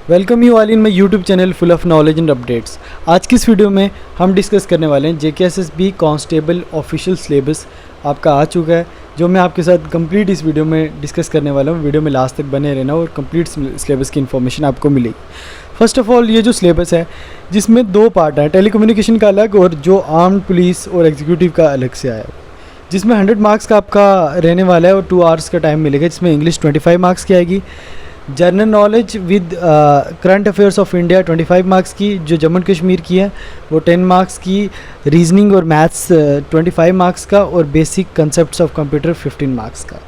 Welcome you all in my YouTube channel full of knowledge and updates. आज की इस video में हम डिस्कस करने वाले हैं JKSSB कांस्टेबल ऑफिशियल सिलेबस आपका आ चुका है, जो मैं आपके साथ कंप्लीट इस वीडियो में डिस्कस करने वाला हूँ। वीडियो में लास्ट तक बने रहना और कंप्लीट सिलेबस की इन्फॉर्मेशन आपको मिलेगी। फर्स्ट ऑफ ऑल, ये जो सिलेबस है जिसमें दो पार्ट हैं, टेलीकम्युनिकेशन का अलग और जो आर्म्ड पुलिस और एग्जीक्यूटिव का अलग से आया, जिसमें 100 मार्क्स का आपका रहने वाला है और 2 आवर्स का टाइम मिलेगा, जिसमें इंग्लिश 25 मार्क्स की आएगी, general knowledge with current affairs of India 25 marks की, जो जम्मू एंड कश्मीर की है वो 10 मार्क्स की, रीजनिंग और मैथ्स 25 मार्क्स का और basic concepts of computer 15 marks का।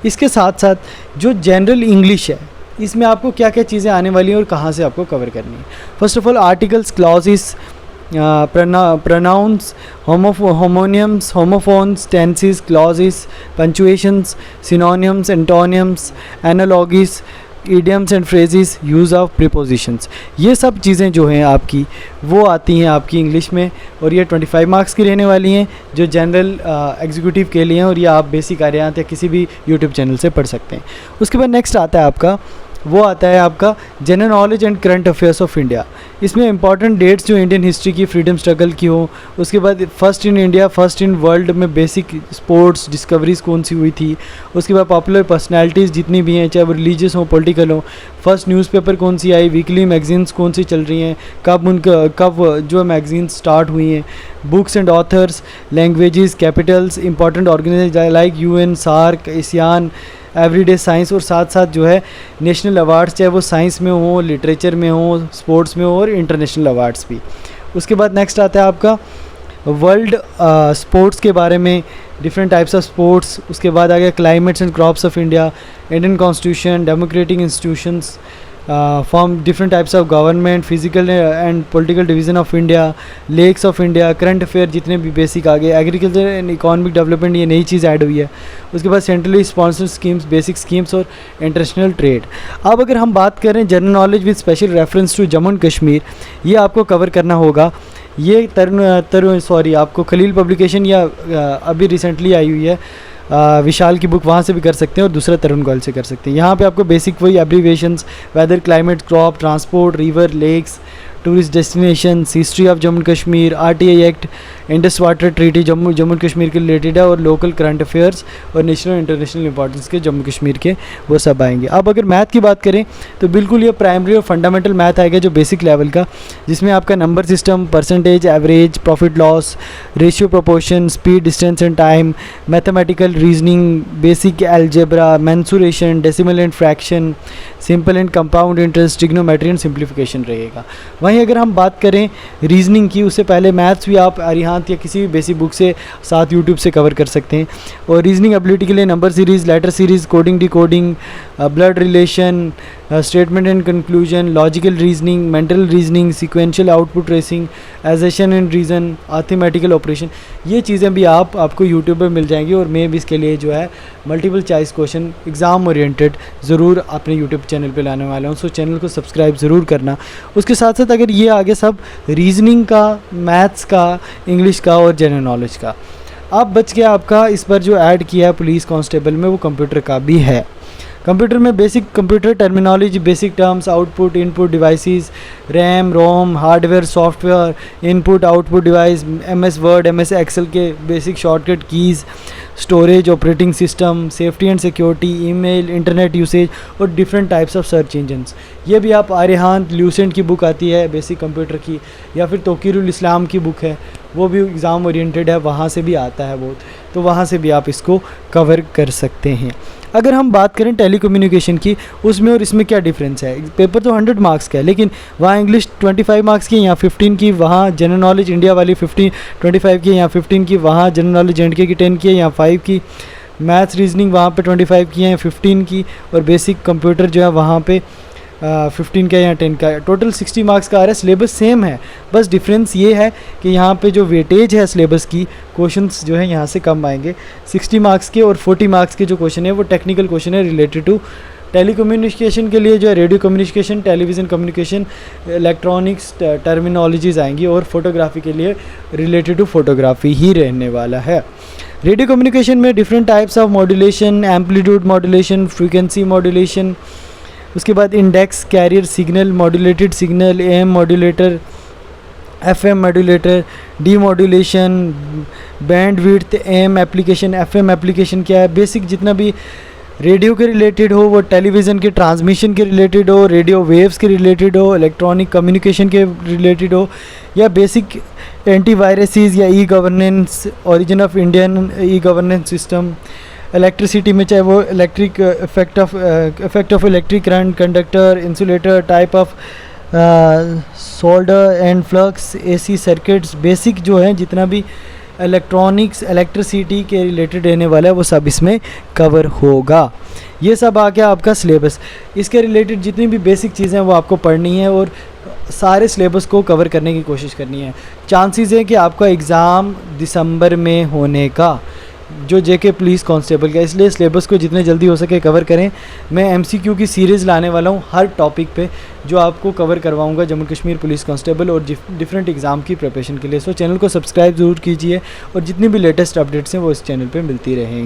इसके साथ साथ जो जनरल इंग्लिश है, इसमें आपको क्या क्या चीज़ें आने वाली हैं और कहाँ से आपको कवर करनी है। First of all, articles, clauses, pronouns, homonyms, homophones, tenses, clauses, punctuations, synonyms, antonyms, analogies, idioms and phrases, use of prepositions, ये सब चीज़ें जो हैं आपकी वो आती हैं आपकी इंग्लिश में, और ये 25 मार्क्स की रहने वाली हैं, जो जनरल एग्जीक्यूटिव के लिए हैं, और ये आप बेसिक आर्यात या किसी भी यूट्यूब चैनल से पढ़ सकते हैं। उसके बाद नेक्स्ट आता है आपका general knowledge and current affairs of India. इसमें इंपॉर्टेंट डेट्स जो इंडियन हिस्ट्री की, फ्रीडम स्ट्रगल की हो, उसके बाद first in India, first in world में बेसिक स्पोर्ट्स डिस्कवरीज कौन सी हुई थी, उसके बाद पॉपुलर पर्सनालिटीज़ जितनी भी हैं, चाहे वो रिलीजियस हो, पॉलिटिकल हो, फर्स्ट न्यूज़पेपर कौन सी आई, वीकली मैगजीन्स कौन सी चल रही हैं, कब जो मैगजीन्स स्टार्ट हुई हैं, books and authors, languages, capitals, important organisation like UN, SAARC, ASEAN, everyday science, और साथ साथ जो है नेशनल अवार्ड्स, चाहे वो साइंस में हो, लिटरेचर में हो, स्पोर्ट्स में हो, और इंटरनेशनल अवार्ड्स भी। उसके बाद नेक्स्ट आता है आपका वर्ल्ड स्पोर्ट्स के बारे में, डिफरेंट टाइप्स ऑफ स्पोर्ट्स। उसके बाद आ गया climates and crops of India, Indian constitution, democratic institutions, form different types of government, physical and political division of India, lakes of India, current affair जितने भी basic आ गए, एग्रीकल्चर एंड इकोनॉमिक डेवलपमेंट, ये नई चीज़ add हुई है। उसके बाद centrally sponsored schemes, basic schemes और इंटरनेशनल ट्रेड। अब अगर हम बात करें general knowledge with special reference to Jammu and Kashmir, ये आपको कवर करना होगा। ये आपको खलील पब्लिकेशन या अभी रिसेंटली आई हुई है विशाल की बुक, वहाँ से भी कर सकते हैं, और दूसरा तरुण गोयल से कर सकते हैं। यहाँ पे आपको बेसिक वही abbreviations, weather, climate, crop, transport, river, lakes, tourist destination, history of Jammu Kashmir, RTI act, Indus water treaty Jammu Kashmir के रिलेटेड है, और लोकल करंट अफेयर्स और नेशनल इंटरनेशनल इंपॉर्टेंस के जम्मू कश्मीर के, वो सब आएंगे। अब अगर मैथ की बात करें तो बिल्कुल ये प्राइमरी और फंडामेंटल मैथ आएगा, जो बेसिक लेवल का, जिसमें आपका number system, percentage, average, profit loss, ratio, proportion, speed, distance and time, mathematical reasoning, basic algebra, mensuration, decimal and fraction, simple and compound interest, trigonometry and simplification रहेगा। वहीं अगर हम बात करें रीजनिंग की, उससे पहले मैथ्स भी आप अरिहांत या किसी भी बेसिक बुक से साथ यूट्यूब से कवर कर सकते हैं। और रीजनिंग एबिलिटी के लिए number series, letter series, coding, decoding, blood relation, statement and conclusion, logical reasoning, mental reasoning, sequential output tracing, assertion and reason, arithmetical operation, ये चीज़ें भी आपको यूट्यूब पर मिल जाएंगी। और मैं भी इसके लिए जो है multiple choice question exam oriented ज़रूर अपने यूट्यूब चैनल पे लाने वाला हूँ, सो चैनल को सब्सक्राइब ज़रूर करना। उसके साथ साथ अगर ये आगे सब रीजनिंग का, मैथ्स का, इंग्लिश का और जनरल नॉलेज का, अब बच गया आपका इस पर जो ऐड किया है पुलिस कांस्टेबल में, वो कंप्यूटर का भी है। कंप्यूटर में basic computer terminology, basic terms, output input devices, RAM ROM, hardware software, input output device, MS word, MS excel के basic shortcut keys, storage, operating system, safety and security, email, internet usage और different types of search engines. ये भी आप आर्यहांत, Lucent की book आती है basic computer की, या फिर तोकीरुल इस्लाम की बुक है, वो भी एग्ज़ाम ओरिएंटेड है, वहाँ से भी आता है बहुत, तो वहाँ से भी आप इसको कवर कर सकते हैं। अगर हम बात करें टेलीकम्युनिकेशन की, उसमें और इसमें क्या डिफरेंस है। पेपर तो 100 मार्क्स का है, लेकिन वहाँ इंग्लिश 25 मार्क्स की, यहाँ 15 की, वहाँ जनरल नॉलेज इंडिया वाली 25 की, यहाँ 15 की, वहाँ जनरल नॉलेज NK की 10 की है, यहाँ 5 की, मैथ्स रीजनिंग वहाँ पे 25 की है, 15 की, और बेसिक कंप्यूटर जो है वहाँ पे 15 का या 10 का, टोटल 60 मार्क्स का आ रहा है। सिलेबस सेम है, बस डिफरेंस ये है कि यहाँ पे जो वेटेज है सिलेबस की, क्वेश्चंस जो है यहाँ से कम आएंगे 60 मार्क्स के, और 40 मार्क्स के जो क्वेश्चन है वो टेक्निकल क्वेश्चन है रिलेटेड टू टेलीकम्युनिकेशन के लिए, जो है radio communication, television communication, electronics terminologies आएंगी, और फोटोग्राफी के लिए रिलेटेड टू फोटोग्राफी ही रहने वाला है। रेडियो कम्युनिकेशन में different types of modulation, amplitude modulation, frequency modulation, उसके बाद index, carrier signal, modulated signal, AM modulator, FM modulator, demodulation, bandwidth, AM application, FM application क्या है, बेसिक जितना भी रेडियो के रिलेटेड हो, वो टेलीविज़न के ट्रांसमिशन के रिलेटेड हो, रेडियो वेव्स के रिलेटेड हो, इलेक्ट्रॉनिक कम्युनिकेशन के रिलेटेड हो, या बेसिक एंटीवायरसेस या e governance, origin of Indian e governance system, electricity में चाहे वो electric effect of electric current, conductor, insulator, type of solder and flux, AC circuits, basic जो है जितना भी इलेक्ट्रॉनिक्स इलेक्ट्रिसिटी के रिलेटेड रहने वाला है वो सब इसमें कवर होगा। ये सब आ गया आपका सिलेबस। इसके रिलेटेड जितनी भी बेसिक चीज़ें हैं वो आपको पढ़नी है और सारे सिलेबस को कवर करने की कोशिश करनी है। चांसेस है कि आपका एग्ज़ाम दिसंबर में होने का, जो जेके पुलिस कांस्टेबल का, इसलिए सिलेबस को जितने जल्दी हो सके कवर करें। मैं एमसीक्यू की सीरीज़ लाने वाला हूँ हर टॉपिक पे, जो आपको कवर करवाऊँगा जम्मू कश्मीर पुलिस कांस्टेबल और डिफरेंट एग्ज़ाम की प्रिपरेशन के लिए। सो चैनल को सब्सक्राइब ज़रूर कीजिए और जितनी भी लेटेस्ट अपडेट्स हैं वो इस चैनल पे मिलती रहेंगी।